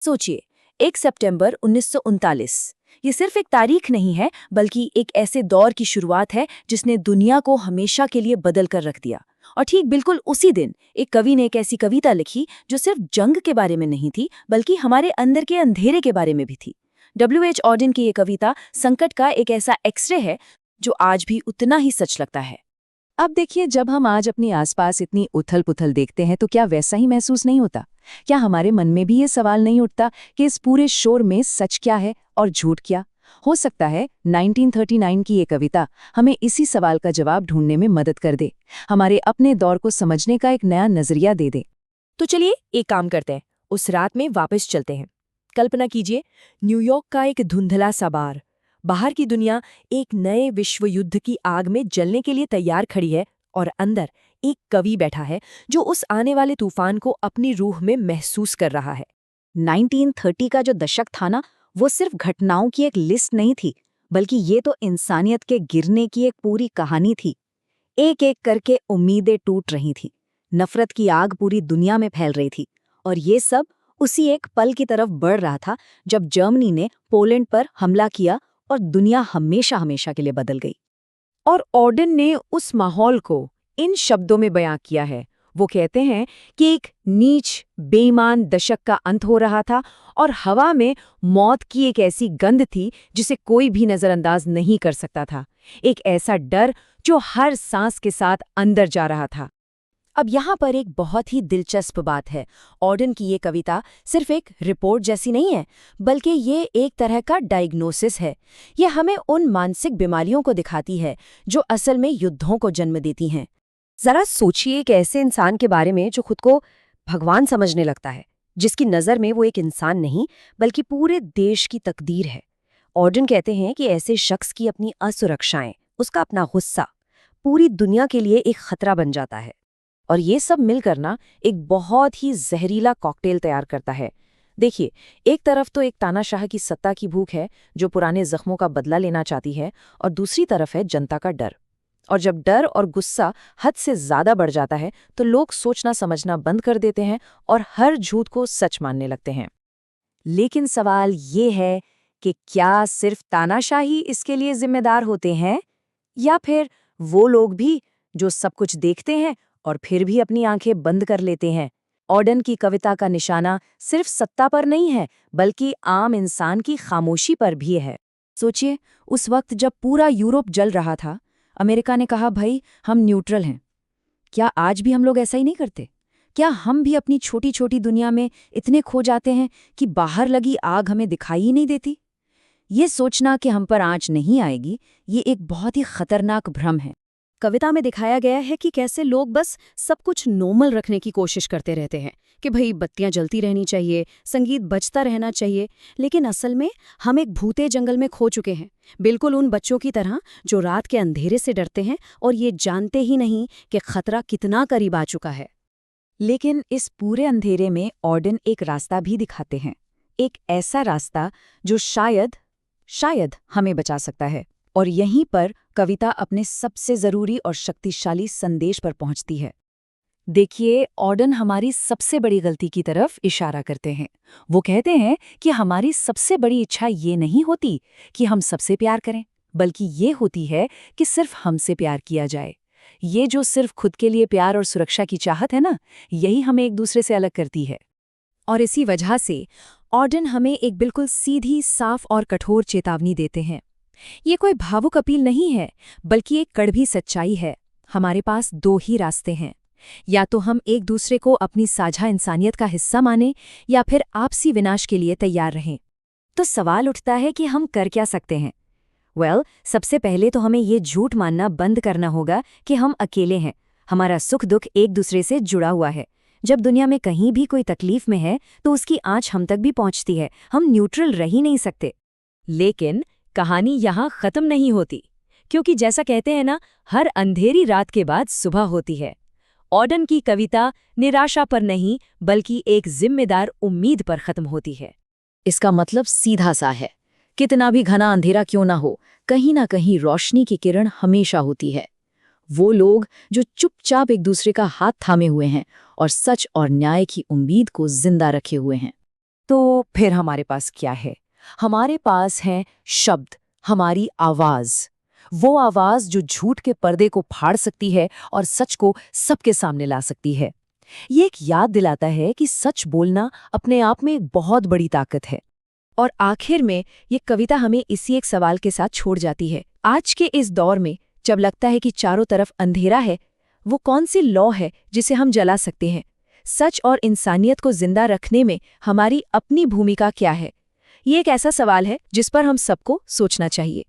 सोचिए, 1 सितंबर 1939। ये सिर्फ एक तारीख नहीं है, बल्कि एक ऐसे दौर की शुरुआत है जिसने दुनिया को हमेशा के लिए बदल कर रख दिया। और ठीक बिल्कुल उसी दिन एक कवि ने एक ऐसी कविता लिखी जो सिर्फ जंग के बारे में नहीं थी, बल्कि हमारे अंदर के अंधेरे के बारे में भी थी। W.H. ऑडेन की ये कविता संकट का एक ऐसा एक्सरे है जो आज भी उतना ही सच लगता है। अब देखिए, जब हम आज अपने आसपास इतनी उथल-पुथल देखते हैं तो क्या वैसा ही महसूस नहीं होता? क्या हमारे मन में भी ये सवाल नहीं उठता कि इस पूरे शोर में सच क्या है और झूठ क्या? हो सकता है 1939 की ये कविता हमें इसी सवाल का जवाब ढूंढने में मदद कर दे, हमारे अपने दौर को समझने का एक नया नजरिया दे दे। तो चलिए एक काम करते हैं, उस रात में वापस चलते हैं। कल्पना कीजिए, न्यूयॉर्क का एक धुंधला सा बार। बाहर की दुनिया एक नए विश्व युद्ध की आग में जलने के लिए तैयार खड़ी है, और अंदर एक कवि बैठा है जो उस आने वाले तूफान को अपनी रूह में महसूस कर रहा है। 1930 का जो दशक था ना, वो सिर्फ घटनाओं की एक लिस्ट नहीं थी, बल्कि ये तो इंसानियत के गिरने की एक पूरी कहानी थी। एक एक करके उम्मीदें टूट रही थी, नफरत की आग पूरी दुनिया में फैल रही थी, और ये सब उसी एक पल की तरफ बढ़ रहा था जब जर्मनी ने पोलैंड पर हमला किया और दुनिया हमेशा हमेशा के लिए बदल गई। और ऑडेन ने उस माहौल को इन शब्दों में बयां किया है। वो कहते हैं कि एक नीच, बेईमान दशक का अंत हो रहा था और हवा में मौत की एक ऐसी गंध थी जिसे कोई भी नजरअंदाज नहीं कर सकता था। एक ऐसा डर जो हर सांस के साथ अंदर जा रहा था। अब यहाँ पर एक बहुत ही दिलचस्प बात है। ऑडेन की ये कविता सिर्फ एक रिपोर्ट जैसी नहीं है, बल्कि ये एक तरह का डायग्नोसिस है। ये हमें उन मानसिक बीमारियों को दिखाती है जो असल में युद्धों को जन्म देती हैं। जरा सोचिए एक ऐसे इंसान के बारे में जो खुद को भगवान समझने लगता है, जिसकी नज़र में वो एक इंसान नहीं बल्कि पूरे देश की तकदीर है। ऑडेन कहते हैं कि ऐसे शख्स की अपनी असुरक्षाएं, उसका अपना गुस्सा पूरी दुनिया के लिए एक खतरा बन जाता है। और ये सब मिलकर ना एक बहुत ही जहरीला कॉकटेल तैयार करता है। देखिए, एक तरफ तो एक तानाशाह की सत्ता की भूख है जो पुराने जख्मों का बदला लेना चाहती है, और दूसरी तरफ है जनता का डर। और जब डर और गुस्सा हद से ज्यादा बढ़ जाता है तो लोग सोचना समझना बंद कर देते हैं और हर झूठ को सच मानने लगते हैं। लेकिन सवाल ये है कि क्या सिर्फ तानाशाही इसके लिए जिम्मेदार होते हैं, या फिर वो लोग भी जो सब कुछ देखते हैं और फिर भी अपनी आंखें बंद कर लेते हैं। ऑडेन की कविता का निशाना सिर्फ सत्ता पर नहीं है, बल्कि आम इंसान की खामोशी पर भी है। सोचिए, उस वक्त जब पूरा यूरोप जल रहा था, अमेरिका ने कहा, भाई हम न्यूट्रल हैं। क्या आज भी हम लोग ऐसा ही नहीं करते? क्या हम भी अपनी छोटी छोटी दुनिया में इतने खो जाते हैं कि बाहर लगी आग हमें दिखाई ही नहीं देती? ये सोचना कि हम पर आंच नहीं आएगी, ये एक बहुत ही खतरनाक भ्रम है। कविता में दिखाया गया है कि कैसे लोग बस सब कुछ नॉर्मल रखने की कोशिश करते रहते हैं, कि भाई बत्तियां जलती रहनी चाहिए, संगीत बजता रहना चाहिए। लेकिन असल में हम एक भूते जंगल में खो चुके हैं, बिल्कुल उन बच्चों की तरह जो रात के अंधेरे से डरते हैं और ये जानते ही नहीं कि खतरा कितना करीब आ चुका है। लेकिन इस पूरे अंधेरे में ऑडेन एक रास्ता भी दिखाते हैं, एक ऐसा रास्ता जो शायद हमें बचा सकता है। और यहीं पर कविता अपने सबसे जरूरी और शक्तिशाली संदेश पर पहुंचती है। देखिए, ऑडेन हमारी सबसे बड़ी गलती की तरफ इशारा करते हैं। वो कहते हैं कि हमारी सबसे बड़ी इच्छा ये नहीं होती कि हम सबसे प्यार करें, बल्कि ये होती है कि सिर्फ हमसे प्यार किया जाए। ये जो सिर्फ खुद के लिए प्यार और सुरक्षा की चाहत है ना, यही हमें एक दूसरे से अलग करती है। और इसी वजह से ऑडेन हमें एक बिल्कुल सीधी, साफ और कठोर चेतावनी देते हैं। ये कोई भावुक अपील नहीं है, बल्कि एक कड़वी सच्चाई है। हमारे पास दो ही रास्ते हैं, या तो हम एक दूसरे को अपनी साझा इंसानियत का हिस्सा मानें, या फिर आपसी विनाश के लिए तैयार रहें। तो सवाल उठता है कि हम कर क्या सकते हैं? सबसे पहले तो हमें ये झूठ मानना बंद करना होगा कि हम अकेले हैं। हमारा सुख दुख एक दूसरे से जुड़ा हुआ है। जब दुनिया में कहीं भी कोई तकलीफ में है तो उसकी आंच हम तक भी पहुंचती है। हम न्यूट्रल रह ही नहीं सकते। लेकिन कहानी यहाँ खत्म नहीं होती, क्योंकि जैसा कहते हैं ना, हर अंधेरी रात के बाद सुबह होती है। ऑडेन की कविता निराशा पर नहीं, बल्कि एक जिम्मेदार उम्मीद पर खत्म होती है। इसका मतलब सीधा सा है, कितना भी घना अंधेरा क्यों ना हो, कहीं ना कहीं रोशनी की किरण हमेशा होती है। वो लोग जो चुपचाप एक दूसरे का हाथ थामे हुए हैं और सच और न्याय की उम्मीद को जिंदा रखे हुए हैं। तो फिर हमारे पास क्या है? हमारे पास हैं शब्द, हमारी आवाज। वो आवाज जो झूठ के पर्दे को फाड़ सकती है और सच को सबके सामने ला सकती है। ये एक याद दिलाता है कि सच बोलना अपने आप में एक बहुत बड़ी ताकत है। और आखिर में ये कविता हमें इसी एक सवाल के साथ छोड़ जाती है। आज के इस दौर में जब लगता है कि चारों तरफ अंधेरा है, वो कौन सी लौ है जिसे हम जला सकते हैं? सच और इंसानियत को जिंदा रखने में हमारी अपनी भूमिका क्या है? ये एक ऐसा सवाल है जिस पर हम सबको सोचना चाहिए।